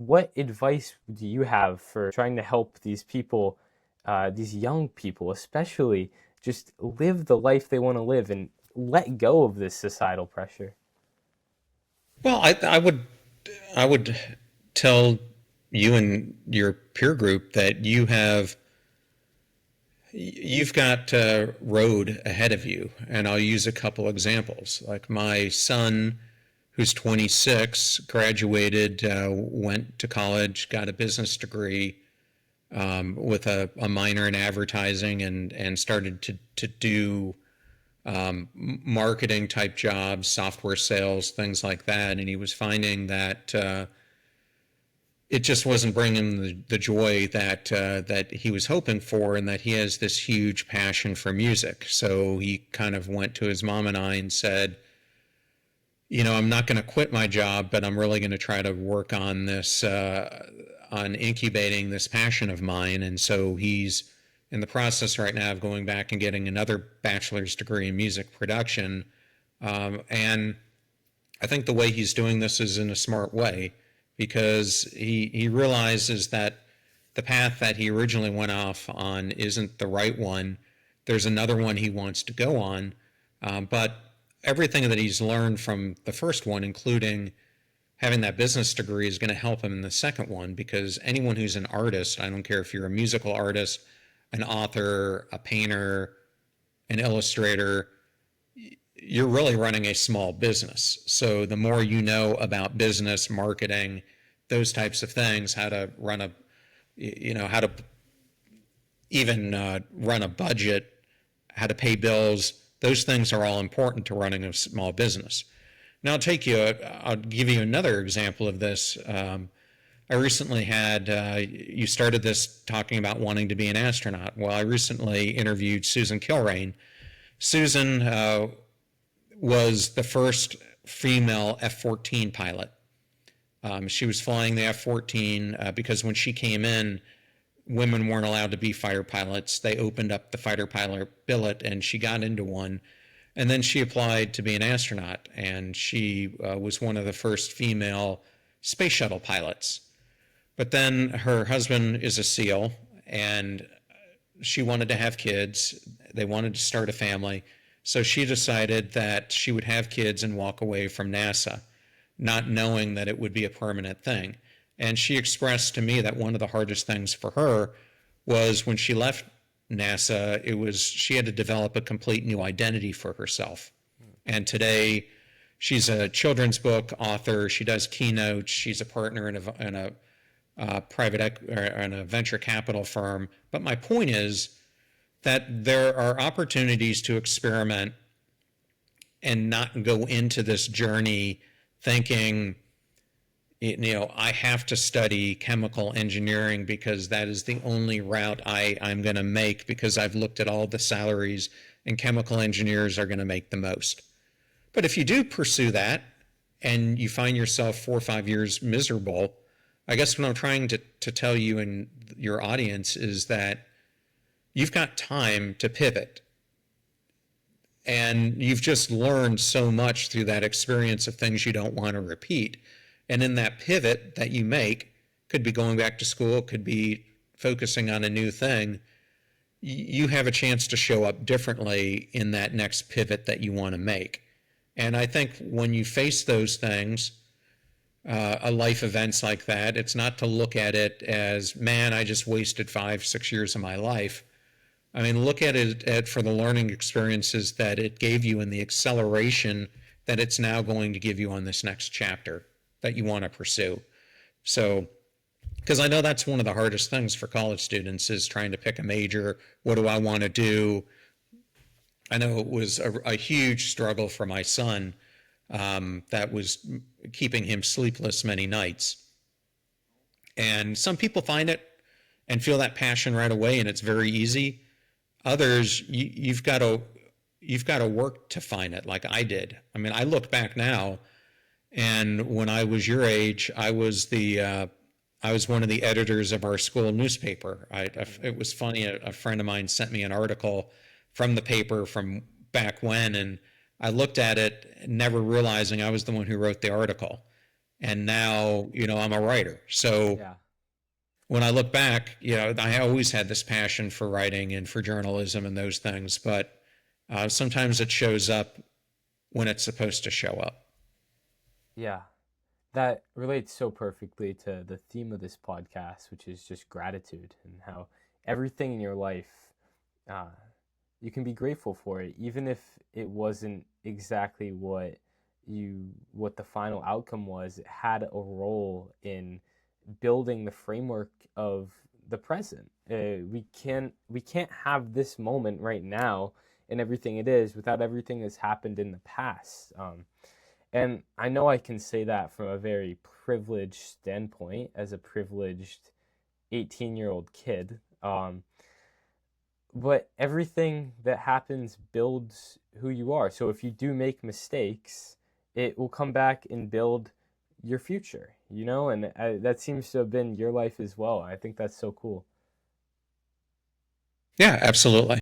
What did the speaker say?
What advice do you have for trying to help these people, these young people especially, just live the life they want to live and let go of this societal pressure? Well, I would tell you and your peer group that you've got a road ahead of you, and I'll use a couple examples. Like my son, who's 26, graduated, went to college, got a business degree with a minor in advertising, and started to do marketing type jobs, software sales, things like that. And he was finding that it just wasn't bringing him the joy that he was hoping for, and that he has this huge passion for music. So he kind of went to his mom and I and said, I'm not going to quit my job, but I'm really going to try to work on this, on incubating this passion of mine. And so he's in the process right now of going back and getting another bachelor's degree in music production. And I think the way he's doing this is in a smart way, because he realizes that the path that he originally went off on isn't the right one. There's another one he wants to go on, but everything that he's learned from the first one, including having that business degree, is going to help him in the second one. Because anyone who's an artist, I don't care if you're a musical artist, an author, a painter, an illustrator, you're really running a small business. So the more you know about business, marketing, those types of things, how to run a, how to even run a budget, how to pay bills, those things are all important to running a small business. Now I'll give you another example of this. I recently had, you started this talking about wanting to be an astronaut. Well, I recently interviewed Susan Kilrain. Susan was the first female F-14 pilot. She was flying the F-14 because when she came in, women weren't allowed to be fighter pilots. They opened up the fighter pilot billet, and she got into one. And then she applied to be an astronaut, and she was one of the first female space shuttle pilots. But then her husband is a SEAL, and she wanted to have kids. They wanted to start a family. So she decided that she would have kids and walk away from NASA, not knowing that it would be a permanent thing. And she expressed to me that one of the hardest things for her was when she left NASA, she had to develop a complete new identity for herself. And today she's a children's book author. She does keynotes. She's a partner in a in a venture capital firm. But my point is that there are opportunities to experiment and not go into this journey thinking, I have to study chemical engineering because that is the only route I'm going to make, because I've looked at all the salaries and chemical engineers are going to make the most. But if you do pursue that and you find yourself 4 or 5 years miserable, I guess what I'm trying to tell you and your audience is that you've got time to pivot. And you've just learned so much through that experience of things you don't want to repeat. And in that pivot that you make, could be going back to school, could be focusing on a new thing, you have a chance to show up differently in that next pivot that you want to make. And I think when you face those things, a life events like that, it's not to look at it as, man, I just wasted 5, 6 years of my life. I mean, look at it for the learning experiences that it gave you and the acceleration that it's now going to give you on this next chapter that you want to pursue. So, because I know that's one of the hardest things for college students, is trying to pick a major. What do I want to do? I know it was a huge struggle for my son, that was keeping him sleepless many nights. And some people find it and feel that passion right away, and it's very easy. Others, you've got to work to find it, like I did. I mean, I look back now, and when I was your age, I was one of the editors of our school newspaper. It was funny. A friend of mine sent me an article from the paper from back when, and I looked at it, never realizing I was the one who wrote the article. and now, I'm a writer. So Yeah. when I look back, I always had this passion for writing and for journalism and those things, but sometimes it shows up when it's supposed to show up. Yeah. That relates so perfectly to the theme of this podcast, which is just gratitude and how everything in your life, uh, you can be grateful for it, even if it wasn't exactly what the final outcome was. It had a role in building the framework of the present. We can't have this moment right now and everything it is without everything that's happened in the past. And I know I can say that from a very privileged standpoint as a privileged 18-year-old kid. But everything that happens builds who you are. So if you do make mistakes, it will come back and build your future, And that seems to have been your life as well. I think that's so cool. Yeah, absolutely.